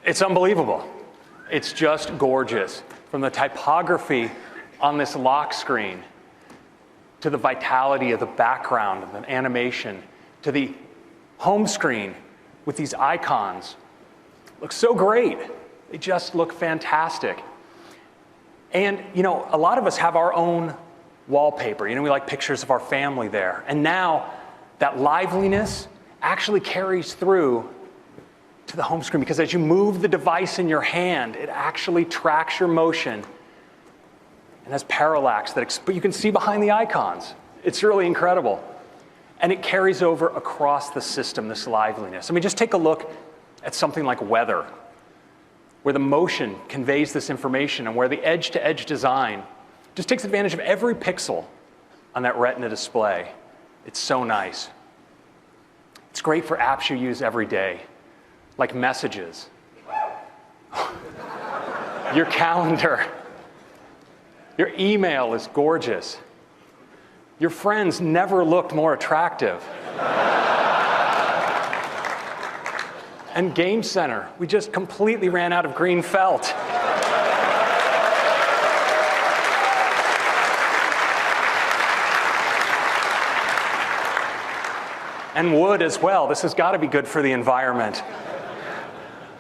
It's unbelievable. It's just gorgeous. From the typography on this lock screen, to the vitality of the background and the animation, to the home screen with these icons. Looks so great. They just look fantastic. And you know, a lot of us have our own wallpaper. You know, we like pictures of our family there. And now that liveliness actually carries through to the home screen, because as you move the device in your hand, it actually tracks your motion and has parallax that you can see behind the icons. It's really incredible. And it carries over across the system, this liveliness. I mean, just take a look at something like weather, where the motion conveys this information and where the edge-to-edge design just takes advantage of every pixel on that Retina display. It's so nice. It's great for apps you use every day, like messages, your calendar, your email is gorgeous. Your friends never looked more attractive. And Game Center, we just completely ran out of green felt. And wood as well. This has got to be good for the environment.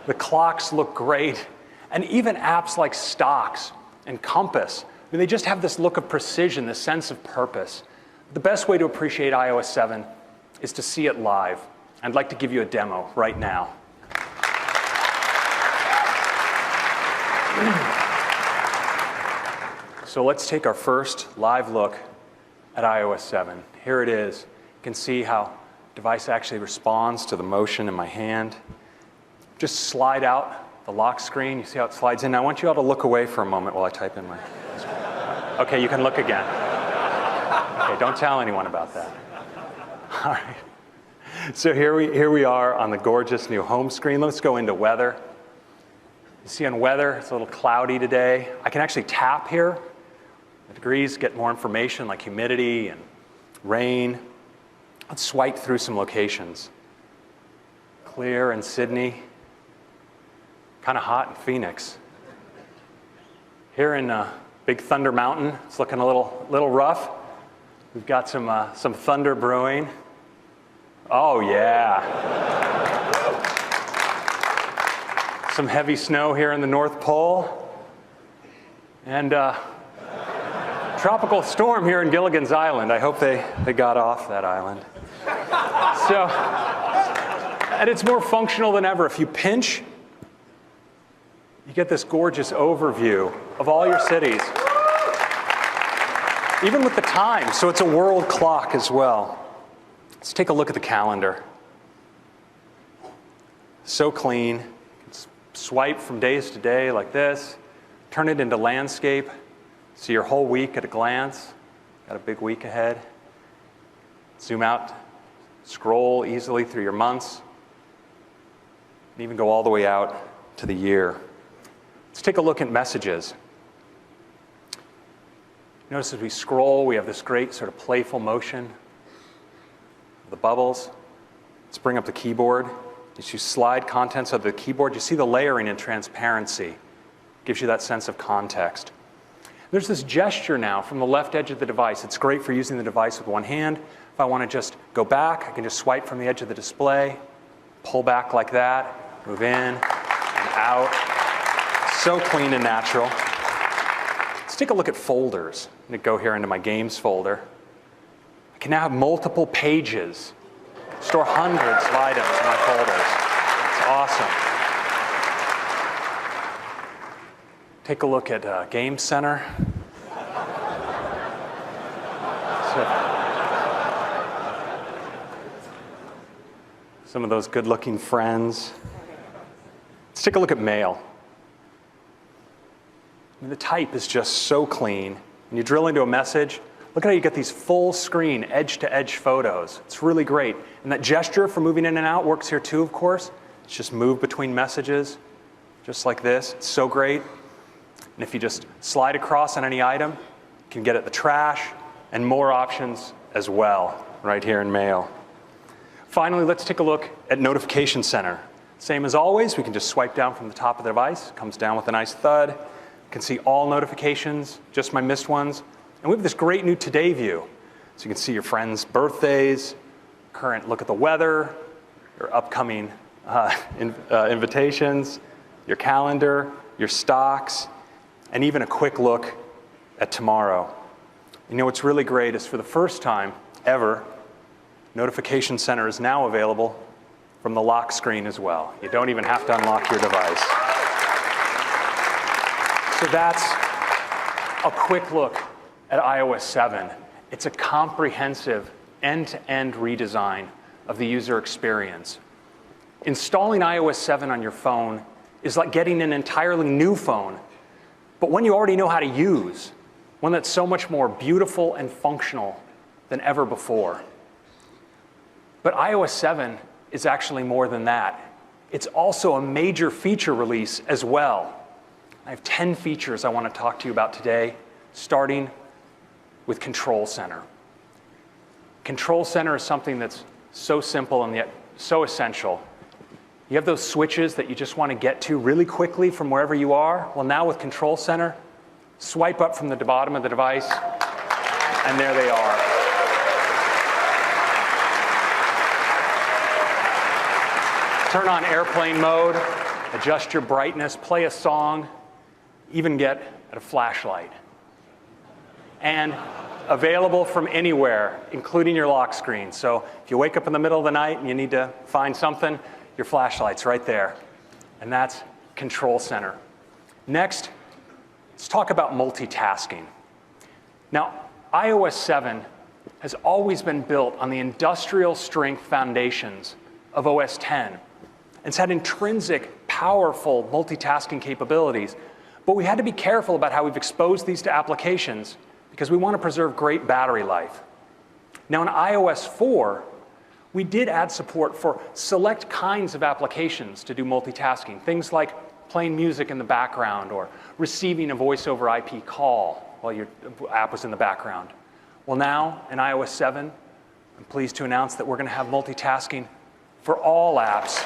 The clocks look great. And even apps like Stocks and Compass, I mean, they just have this look of precision, this sense of purpose. The best way to appreciate iOS 7 is to see it live. I'd like to give you a demo right now. So let's take our first live look at iOS 7. Here it is. You can see how the device actually responds to the motion in my hand. Just slide out the lock screen. You see how it slides in. Now, I want you all to look away for a moment while I type in my... OK, you can look again. OK, don't tell anyone about that. All right. So here we are on the gorgeous new home screen. Let's go into weather. You see on weather, it's a little cloudy today. I can actually tap here. The degrees, get more information like humidity and rain. Let's swipe through some locations. Clear in Sydney. Kind of hot in Phoenix. Here in Big Thunder Mountain, it's looking a little rough. We've got some thunder brewing. Oh, yeah. Some heavy snow here in the North Pole. And tropical storm here in Gilligan's Island. I hope they got off that island. So, and it's more functional than ever. If you pinch, you get this gorgeous overview of all your cities. Even with the time, so it's a world clock as well. Let's take a look at the calendar. So clean. Swipe from days to day like this. Turn it into landscape. See your whole week at a glance. Got a big week ahead. Zoom out. Scroll easily through your months. And even go all the way out to the year. Let's take a look at messages. Notice as we scroll, we have this great sort of playful motion. The bubbles. Let's bring up the keyboard. As you slide contents of the keyboard, you see the layering and transparency. Gives you that sense of context. There's this gesture now from the left edge of the device. It's great for using the device with one hand. If I want to just go back, I can just swipe from the edge of the display, pull back like that, move in and out. So clean and natural. Let's take a look at folders. I'm going to go here into my games folder. I can now have multiple pages. Store hundreds of items in my folders. It's awesome. Take a look at Game Center. Some of those good-looking friends. Let's take a look at mail. I mean, the type is just so clean. When you drill into a message, look at how you get these full-screen, edge-to-edge photos. It's really great. And that gesture for moving in and out works here too, of course. It's just move between messages, just like this. It's so great. And if you just slide across on any item, you can get at the trash and more options as well right here in Mail. Finally, let's take a look at Notification Center. Same as always, we can just swipe down from the top of the device. Comes down with a nice thud. You can see all notifications, just my missed ones. And we have this great new Today view. So you can see your friends' birthdays, current look at the weather, your upcoming invitations, your calendar, your stocks, and even a quick look at tomorrow. You know what's really great is for the first time ever, Notification Center is now available from the lock screen as well. You don't even have to unlock your device. So that's a quick look at iOS 7. It's a comprehensive end-to-end redesign of the user experience. Installing iOS 7 on your phone is like getting an entirely new phone, but one you already know how to use, one that's so much more beautiful and functional than ever before. But iOS 7 is actually more than that. It's also a major feature release as well. I have 10 features I want to talk to you about today, starting with Control Center. Control Center is something that's so simple and yet so essential. You have those switches that you just want to get to really quickly from wherever you are. Well, now with Control Center, swipe up from the bottom of the device, and there they are. Turn on airplane mode, adjust your brightness, play a song, even get a flashlight. And available from anywhere, including your lock screen. So if you wake up in the middle of the night and you need to find something, your flashlight's right there. And that's Control Center. Next, let's talk about multitasking. Now, iOS 7 has always been built on the industrial strength foundations of OS X. It's had intrinsic, powerful multitasking capabilities, but we had to be careful about how we've exposed these to applications because we want to preserve great battery life. Now in iOS 4, we did add support for select kinds of applications to do multitasking, things like playing music in the background or receiving a voice over IP call while your app was in the background. Well now, in iOS 7, I'm pleased to announce that we're going to have multitasking for all apps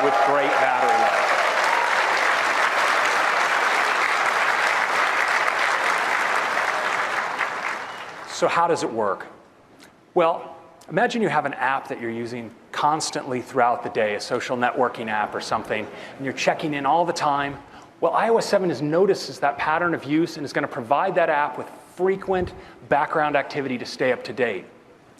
with great battery life. So how does it work? Well, imagine you have an app that you're using constantly throughout the day, a social networking app or something, and you're checking in all the time. Well, iOS 7 notices that pattern of use and is going to provide that app with frequent background activity to stay up to date.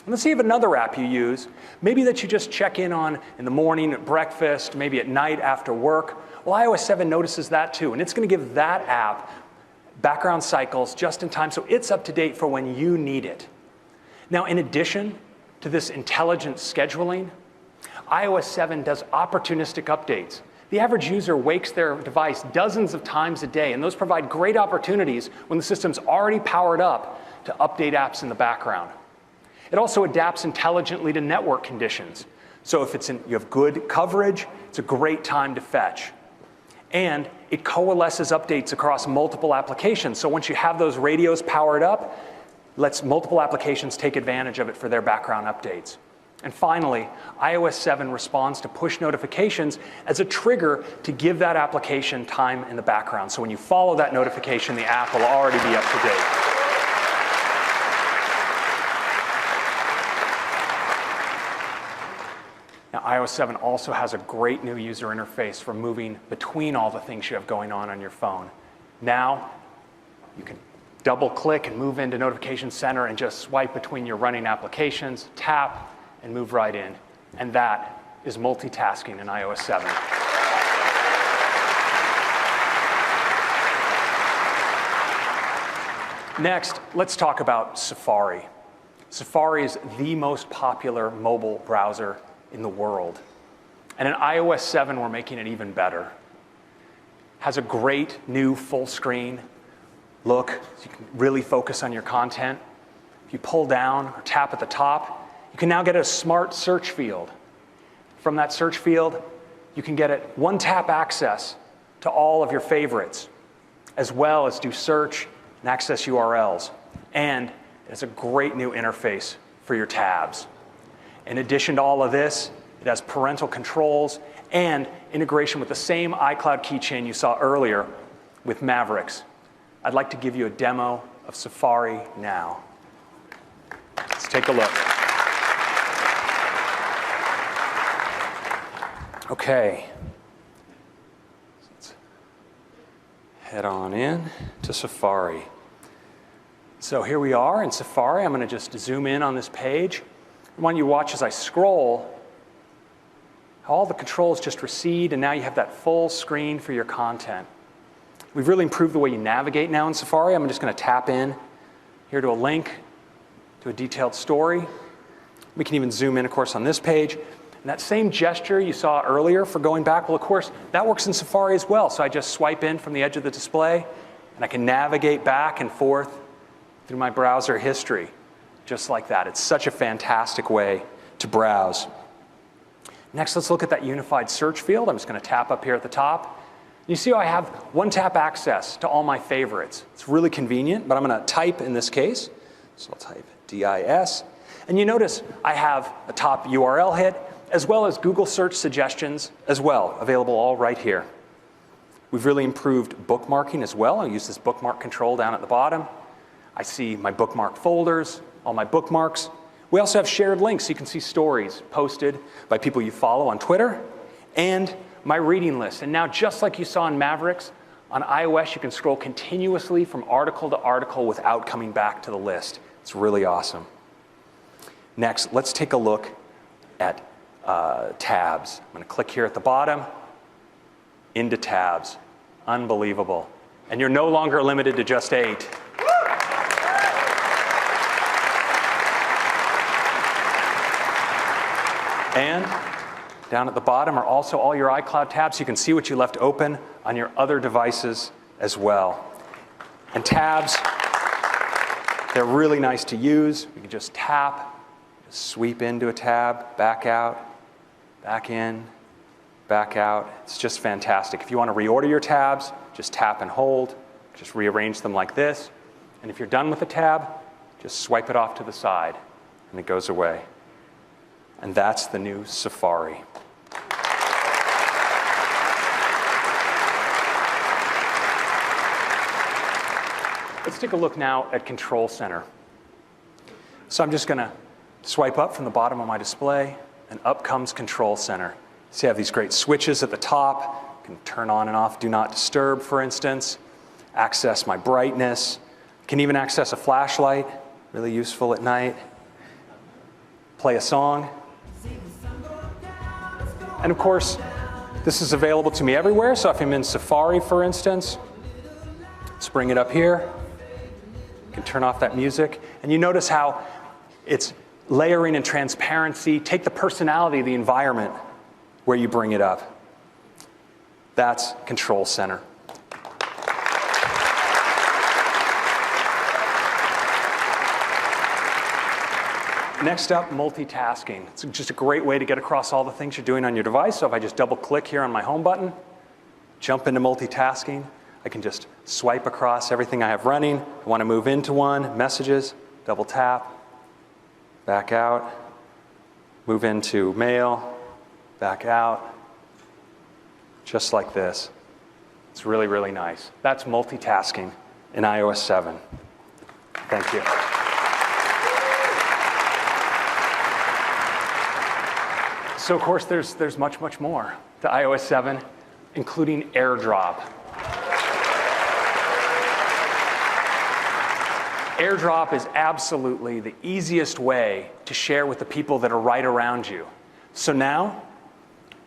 And let's say you have another app you use, maybe that you just check in on in the morning at breakfast, maybe at night after work. Well, iOS 7 notices that too, and it's going to give that app background cycles just in time so it's up to date for when you need it. Now, in addition to this intelligent scheduling, iOS 7 does opportunistic updates. The average user wakes their device dozens of times a day, and those provide great opportunities when the system's already powered up to update apps in the background. It also adapts intelligently to network conditions. So if you have good coverage, it's a great time to fetch. And it coalesces updates across multiple applications. So once you have those radios powered up, lets multiple applications take advantage of it for their background updates. And finally, iOS 7 responds to push notifications as a trigger to give that application time in the background. So when you follow that notification, the app will already be up to date. Now, iOS 7 also has a great new user interface for moving between all the things you have going on your phone. Now, you can double-click and move into Notification Center and just swipe between your running applications, tap, and move right in. And that is multitasking in iOS 7. Next, let's talk about Safari. Safari is the most popular mobile browser in the world. And in iOS 7, we're making it even better. Has a great new full screen look, so you can really focus on your content. If you pull down or tap at the top, you can now get a smart search field. From that search field, you can get one-tap access to all of your favorites, as well as do search and access URLs. And it's a great new interface for your tabs. In addition to all of this, it has parental controls and integration with the same iCloud keychain you saw earlier with Mavericks. I'd like to give you a demo of Safari now. Let's take a look. Okay. Let's head on in to Safari. So here we are in Safari. I'm going to just zoom in on this page. I want you to watch as I scroll how all the controls just recede, and now you have that full screen for your content. We've really improved the way you navigate now in Safari. I'm just going to tap in here to a link to a detailed story. We can even zoom in, of course, on this page. And that same gesture you saw earlier for going back, well, of course, that works in Safari as well. So I just swipe in from the edge of the display, and I can navigate back and forth through my browser history, just like that. It's such a fantastic way to browse. Next, let's look at that unified search field. I'm just going to tap up here at the top. You see how I have one-tap access to all my favorites. It's really convenient, but I'm going to type in this case. So I'll type DIS. And you notice I have a top URL hit, as well as Google search suggestions as well, available all right here. We've really improved bookmarking as well. I'll use this bookmark control down at the bottom. I see my bookmark folders, all my bookmarks. We also have shared links. So you can see stories posted by people you follow on Twitter, and my reading list. And now, just like you saw in Mavericks, on iOS you can scroll continuously from article to article without coming back to the list. It's really awesome. Next, let's take a look at tabs. I'm going to click here at the bottom, into tabs. Unbelievable. And you're no longer limited to just 8. And down at the bottom are also all your iCloud tabs. You can see what you left open on your other devices as well. And tabs, they're really nice to use. You can just tap, just sweep into a tab, back out, back in, back out. It's just fantastic. If you want to reorder your tabs, just tap and hold. Just rearrange them like this. And if you're done with a tab, just swipe it off to the side, and it goes away. And that's the new Safari. Let's take a look now at Control Center. So I'm just going to swipe up from the bottom of my display, and up comes Control Center. So you have these great switches at the top. You can turn on and off Do Not Disturb, for instance. Access my brightness. Can even access a flashlight, really useful at night. Play a song. And of course, this is available to me everywhere. So if I'm in Safari, for instance, let's bring it up here. You can turn off that music. And you notice how it's layering and transparency. Take the personality of the environment where you bring it up. That's Control Center. Next up, multitasking. It's just a great way to get across all the things you're doing on your device. So if I just double click here on my home button, jump into multitasking, I can just swipe across everything I have running. I want to move into one, messages, double tap, back out, move into mail, back out, just like this. It's really, really nice. That's multitasking in iOS 7. Thank you. So of course, there's much, much more to iOS 7, including Airdrop. Airdrop is absolutely the easiest way to share with the people that are right around you. So now,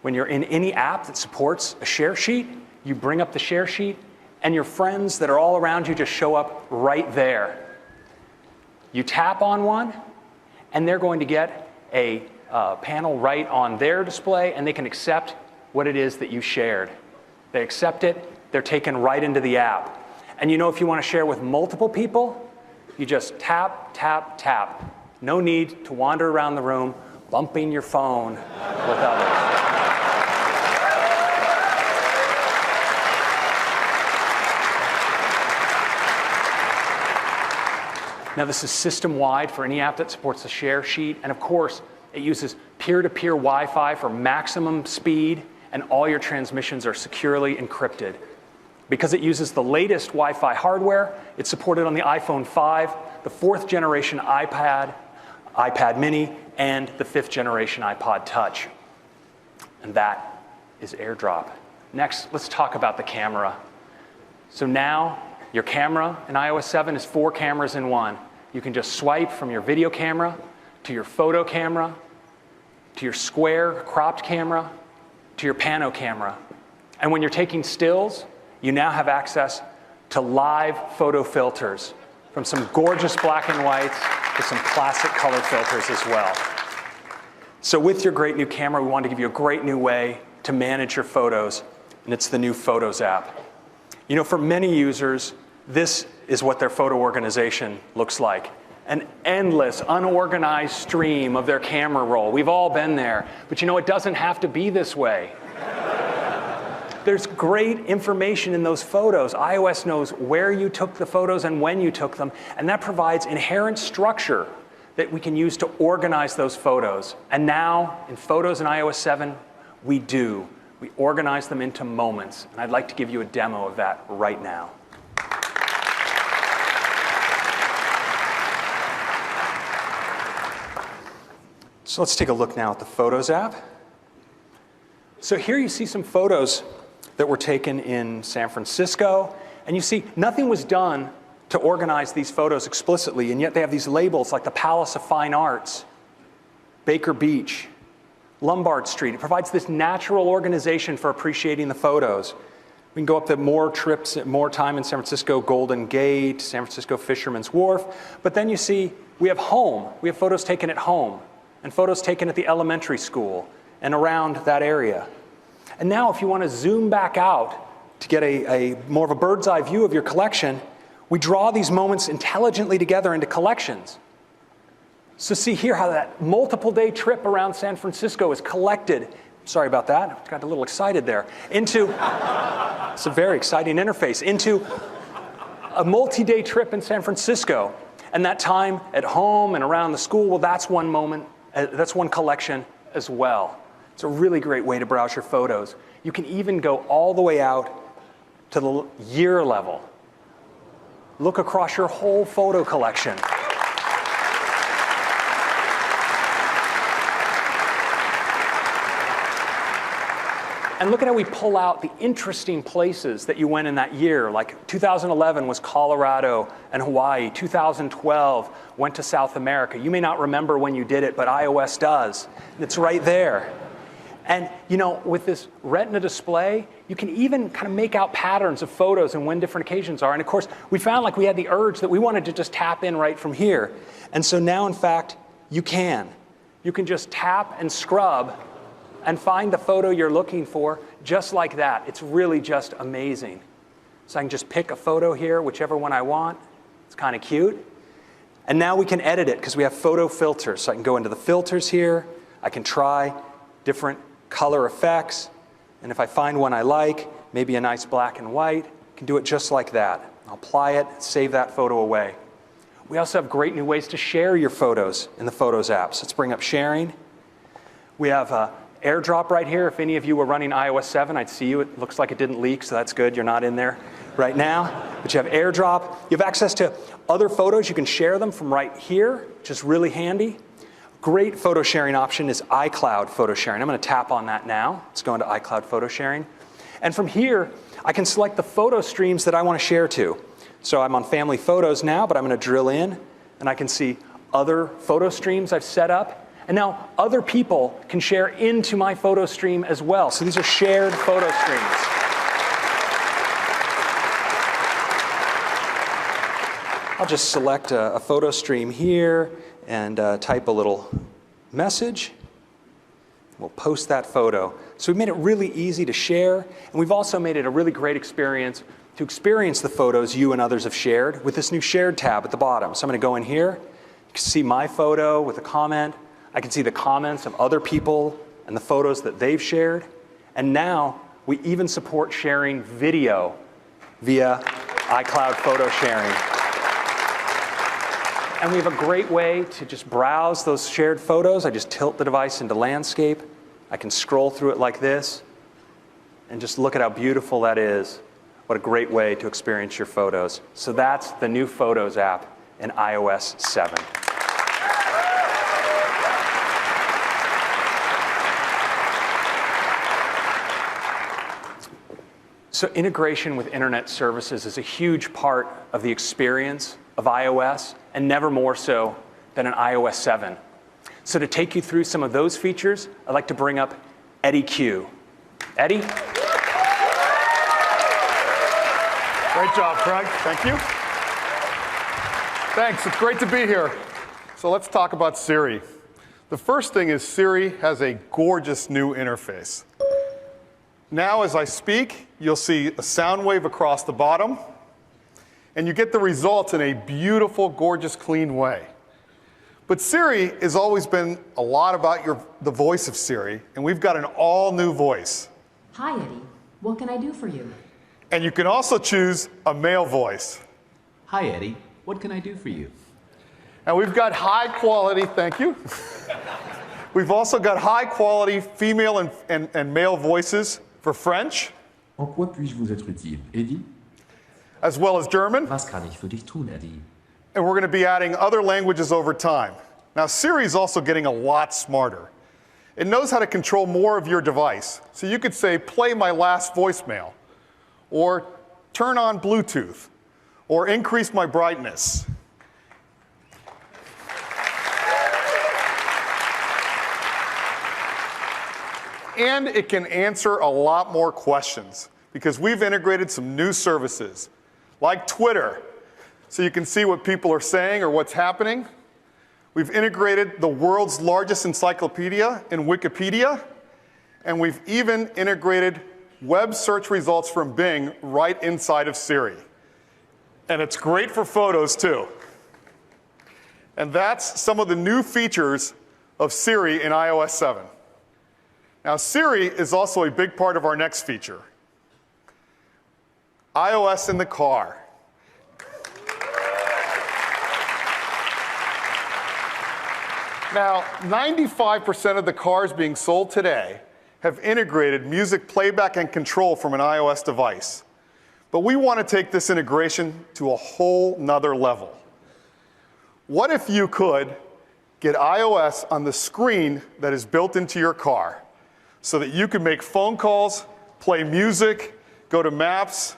when you're in any app that supports a share sheet, you bring up the share sheet, and your friends that are all around you just show up right there. You tap on one, and they're going to get a panel right on their display, and they can accept what it is that you shared. They accept it, they're taken right into the app. And you know, if you want to share with multiple people, you just tap, tap, tap. No need to wander around the room bumping your phone with others. Now, this is system-wide for any app that supports a share sheet. And of course, it uses peer-to-peer Wi-Fi for maximum speed and all your transmissions are securely encrypted. Because it uses the latest Wi-Fi hardware, it's supported on the iPhone 5, the 4th generation iPad, iPad mini, and the 5th generation iPod Touch. And that is AirDrop. Next, let's talk about the camera. So now, your camera in iOS 7 is 4 cameras in one. You can just swipe from your video camera to your photo camera, to your square cropped camera, to your pano camera. And when you're taking stills, you now have access to live photo filters, from some gorgeous black and whites to some classic color filters as well. So with your great new camera, we want to give you a great new way to manage your photos, and it's the new Photos app. You know, for many users, this is what their photo organization looks like. An endless, unorganized stream of their camera roll. We've all been there. But you know, it doesn't have to be this way. There's great information in those photos. iOS knows where you took the photos and when you took them, and that provides inherent structure that we can use to organize those photos. And now, in Photos in iOS 7, we do. We organize them into moments. And I'd like to give you a demo of that right now. So let's take a look now at the Photos app. So here you see some photos that were taken in San Francisco. And you see, nothing was done to organize these photos explicitly, and yet they have these labels like the Palace of Fine Arts, Baker Beach, Lombard Street. It provides this natural organization for appreciating the photos. We can go up to more trips, more time in San Francisco, Golden Gate, San Francisco Fisherman's Wharf. But then you see, we have home. We have photos taken at home, and photos taken at the elementary school and around that area. And now if you want to zoom back out to get a more of a bird's eye view of your collection, we draw these moments intelligently together into collections. So see here how that multiple day trip around San Francisco is collected. Sorry about that, I got a little excited there. Into, it's a very exciting interface, into a multi-day trip in San Francisco. And that time at home and around the school, well, that's one moment, that's one collection as well. It's a really great way to browse your photos. You can even go all the way out to the year level. Look across your whole photo collection. And look at how we pull out the interesting places that you went in that year. Like 2011 was Colorado and Hawaii. 2012 went to South America. You may not remember when you did it, but iOS does. It's right there. And you know, with this Retina display, you can even kind of make out patterns of photos and when different occasions are. And of course, we found like we had the urge that we wanted to just tap in right from here. And so now, in fact, you can. You can just tap and scrub and find the photo you're looking for just like that. It's really just amazing. So I can just pick a photo here, whichever one I want. It's kind of cute. And now we can edit it because we have photo filters. So I can go into the filters here. I can try different color effects. And if I find one I like, maybe a nice black and white, I can do it just like that. I'll apply it, save that photo away. We also have great new ways to share your photos in the Photos app. So let's bring up sharing. We have AirDrop right here. If any of you were running iOS 7, I'd see you. It looks like it didn't leak, so that's good. You're not in there right now. But you have AirDrop. You have access to other photos. You can share them from right here, which is really handy. Great photo sharing option is iCloud photo sharing. I'm going to tap on that now. Let's go into iCloud photo sharing. And from here, I can select the photo streams that I want to share to. So I'm on family photos now, but I'm going to drill in, and I can see other photo streams I've set up. And now other people can share into my photo stream as well. So these are shared photo streams. I'll just select a photo stream here and type a little message. We'll post that photo. So we've made it really easy to share, and we've also made it a really great experience to experience the photos you and others have shared with this new Shared tab at the bottom. So I'm going to go in here. You can see my photo with a comment. I can see the comments of other people and the photos that they've shared. And now we even support sharing video via iCloud photo sharing. And we have a great way to just browse those shared photos. I just tilt the device into landscape. I can scroll through it like this. And just look at how beautiful that is. What a great way to experience your photos. So that's the new Photos app in iOS 7. So integration with internet services is a huge part of the experience of iOS, and never more so than in iOS 7. So to take you through some of those features, I'd like to bring up Eddie Q. Eddie? Great job, Craig. Thank you. Thanks. It's great to be here. So let's talk about Siri. The first thing is Siri has a gorgeous new interface. Now, as I speak, you'll see a sound wave across the bottom, and you get the results in a beautiful, gorgeous, clean way. But Siri has always been a lot about the voice of Siri, and we've got an all-new voice. Hi, Eddie. What can I do for you? And you can also choose a male voice. Hi, Eddie. What can I do for you? And we've got high quality, thank you. We've also got high quality female and male voices for French. En quoi puis-je vous être utile, Eddie? As well as German. Was kann ich für dich tun, Eddie? And we're going to be adding other languages over time. Now, Siri is also getting a lot smarter. It knows how to control more of your device. So you could say, play my last voicemail, or turn on Bluetooth, or increase my brightness. And it can answer a lot more questions because we've integrated some new services like Twitter, so you can see what people are saying or what's happening. We've integrated the world's largest encyclopedia in Wikipedia, and we've even integrated web search results from Bing right inside of Siri. And it's great for photos too. And that's some of the new features of Siri in iOS 7. Now, Siri is also a big part of our next feature, iOS in the car. Now, 95% of the cars being sold today have integrated music playback and control from an iOS device. But we want to take this integration to a whole nother level. What if you could get iOS on the screen that is built into your car, so that you can make phone calls, play music, go to Maps,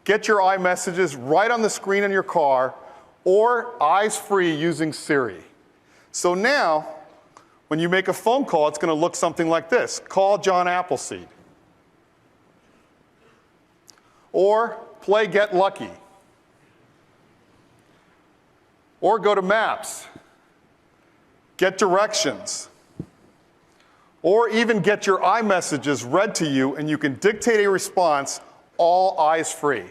get your iMessages right on the screen in your car, or eyes-free using Siri. So now, when you make a phone call, it's going to look something like this. Call John Appleseed. Or play Get Lucky. Or go to Maps. Get directions. Or even get your iMessages read to you, and you can dictate a response, all eyes-free.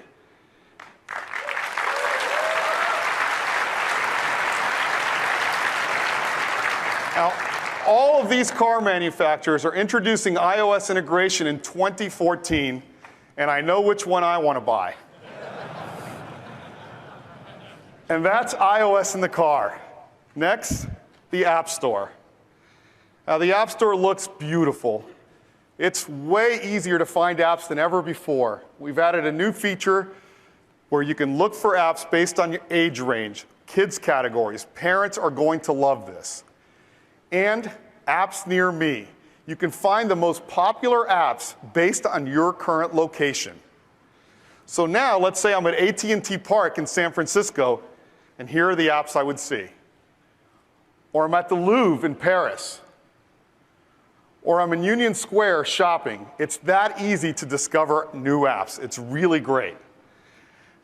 Now, all of these car manufacturers are introducing iOS integration in 2014, and I know which one I want to buy. And that's iOS in the car. Next, the App Store. Now, the App Store looks beautiful. It's way easier to find apps than ever before. We've added a new feature where you can look for apps based on your age range, kids categories. Parents are going to love this. And apps near me. You can find the most popular apps based on your current location. So now, let's say I'm at AT&T Park in San Francisco, and here are the apps I would see. Or I'm at the Louvre in Paris. Or I'm in Union Square shopping. It's that easy to discover new apps. It's really great.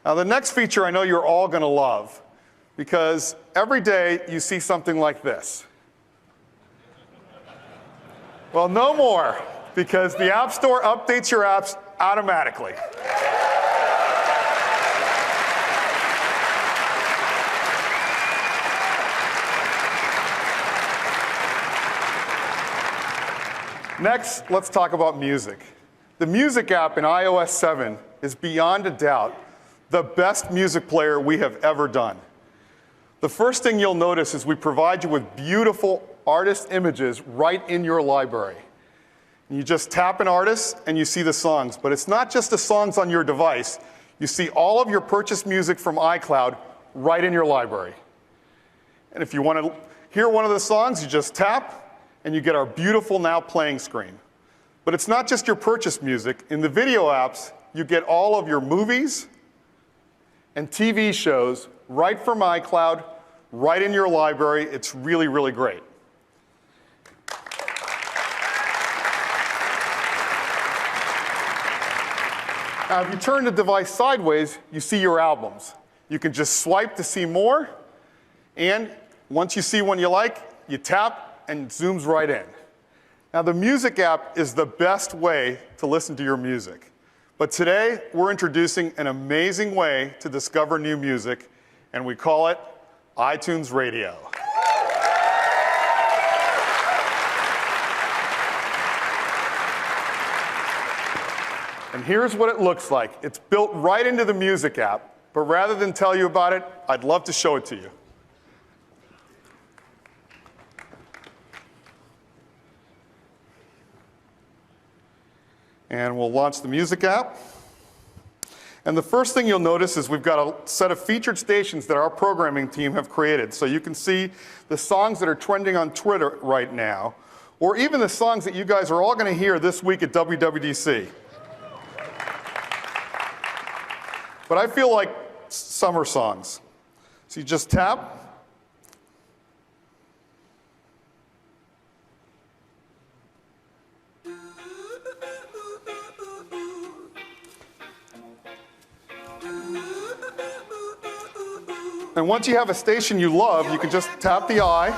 Now, the next feature I know you're all going to love, because every day you see something like this. Well, no more, because the App Store updates your apps automatically. Next, let's talk about music. The Music app in iOS 7 is beyond a doubt the best music player we have ever done. The first thing you'll notice is we provide you with beautiful artist images right in your library. You just tap an artist and you see the songs. But it's not just the songs on your device. You see all of your purchased music from iCloud right in your library. And if you want to hear one of the songs, you just tap and you get our beautiful now playing screen. But it's not just your purchased music. In the video apps, you get all of your movies and TV shows right from iCloud, right in your library. It's really, really great. Now, if you turn the device sideways, you see your albums. You can just swipe to see more, and once you see one you like, you tap, and it zooms right in. Now, the music app is the best way to listen to your music. But today, we're introducing an amazing way to discover new music, and we call it iTunes Radio. And here's what it looks like. It's built right into the music app, but rather than tell you about it, I'd love to show it to you. And we'll launch the music app. And the first thing you'll notice is we've got a set of featured stations that our programming team have created. So you can see the songs that are trending on Twitter right now, or even the songs that you guys are all going to hear this week at WWDC. But I feel like summer songs. So you just tap. And once you have a station you love, you can just tap the eye,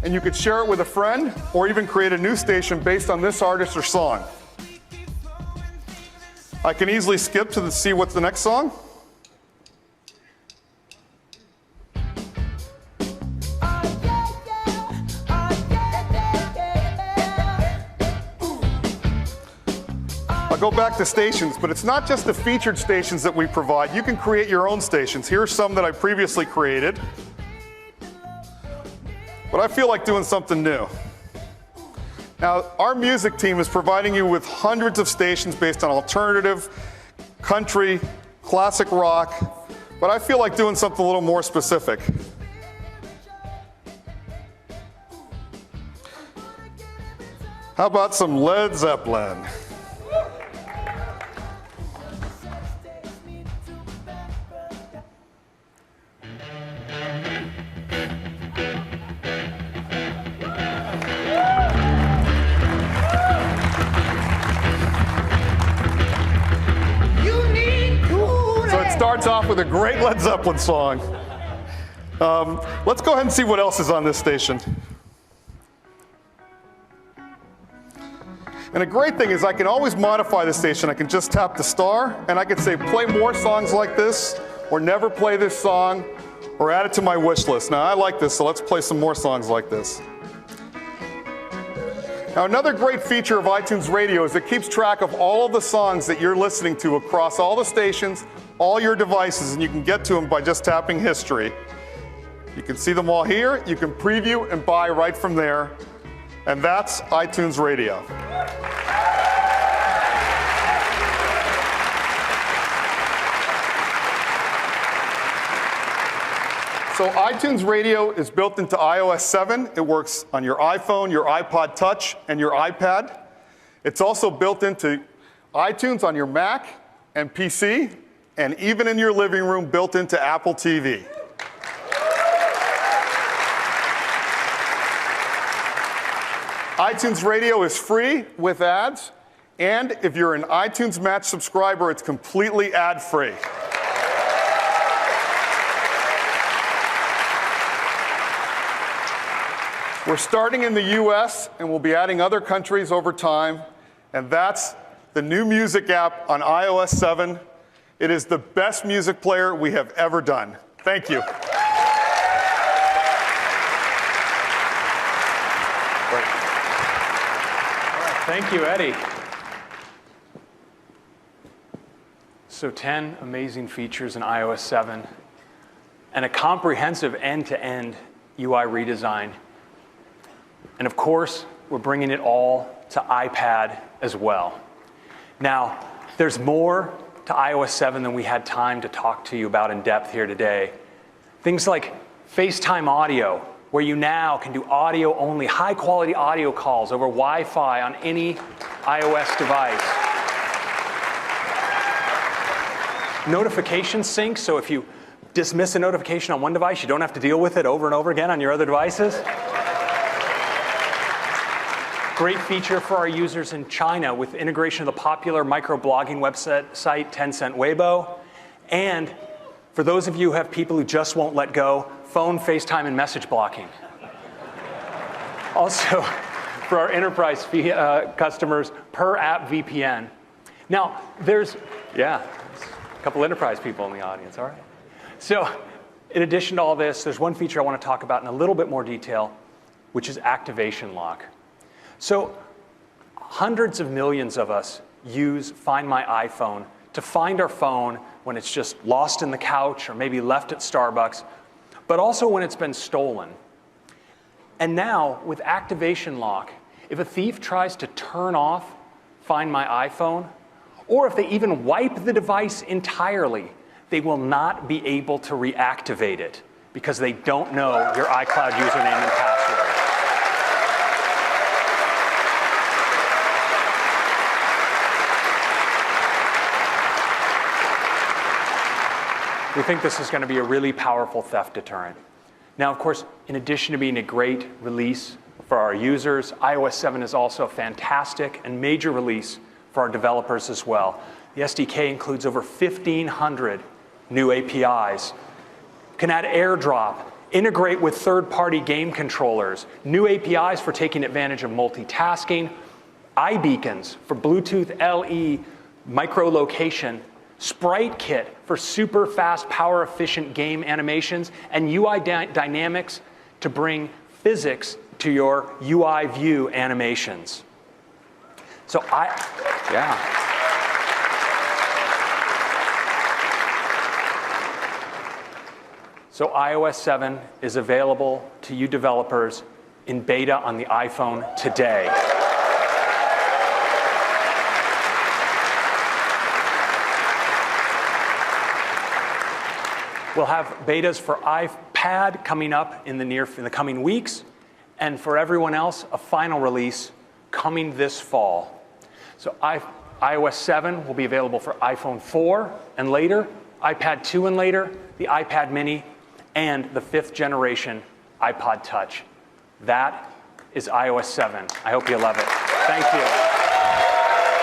and you could share it with a friend, or even create a new station based on this artist or song. I can easily skip to see what's the next song. I'll go back to stations, but it's not just the featured stations that we provide. You can create your own stations. Here are some that I previously created. But I feel like doing something new. Now, our music team is providing you with hundreds of stations based on alternative, country, classic rock, but I feel like doing something a little more specific. How about some Led Zeppelin? Starts off with a great Led Zeppelin song. Let's go ahead and see what else is on this station. And a great thing is I can always modify the station. I can just tap the star, and I can say play more songs like this, or never play this song, or add it to my wish list. Now I like this, so let's play some more songs like this. Now another great feature of iTunes Radio is it keeps track of all of the songs that you're listening to across all the stations, all your devices, and you can get to them by just tapping history. You can see them all here. You can preview and buy right from there. And that's iTunes Radio. So iTunes Radio is built into iOS 7. It works on your iPhone, your iPod Touch, and your iPad. It's also built into iTunes on your Mac and PC, and even in your living room, built into Apple TV. iTunes Radio is free with ads, and if you're an iTunes Match subscriber, it's completely ad-free. We're starting in the US, and we'll be adding other countries over time, and that's the new music app on iOS 7. It is the best music player we have ever done. Thank you. Thank you, Eddie. So 10 amazing features in iOS 7 and a comprehensive end-to-end UI redesign. And of course, we're bringing it all to iPad as well. Now, there's more to iOS 7 than we had time to talk to you about in depth here today. Things like FaceTime audio, where you now can do audio-only, high-quality audio calls over Wi-Fi on any iOS device. Notification sync, so if you dismiss a notification on one device, you don't have to deal with it over and over again on your other devices. Great feature for our users in China with integration of the popular microblogging website Tencent Weibo. And for those of you who have people who just won't let go, phone, FaceTime, and message blocking. Also, for our enterprise customers, per app VPN. Now, there's a couple enterprise people in the audience, all right? So, in addition to all this, there's one feature I want to talk about in a little bit more detail, which is activation lock. So, hundreds of millions of us use Find My iPhone to find our phone when it's just lost in the couch or maybe left at Starbucks, but also when it's been stolen. And now, with activation lock, if a thief tries to turn off Find My iPhone, or if they even wipe the device entirely, they will not be able to reactivate it because they don't know your iCloud username and password. We think this is going to be a really powerful theft deterrent. Now, of course, in addition to being a great release for our users, iOS 7 is also a fantastic and major release for our developers as well. The SDK includes over 1,500 new APIs. You can add Airdrop, integrate with third-party game controllers, new APIs for taking advantage of multitasking, iBeacons for Bluetooth LE micro-location, Sprite Kit for super fast, power-efficient game animations, and UI dynamics to bring physics to your UI view animations. So So iOS 7 is available to you developers in beta on the iPhone today. We'll have betas for iPad coming up in the coming weeks, and for everyone else, a final release coming this fall. So iOS 7 will be available for iPhone 4 and later, iPad 2 and later, the iPad mini, and the 5th generation iPod Touch. That is iOS 7. I hope you love it. Thank you.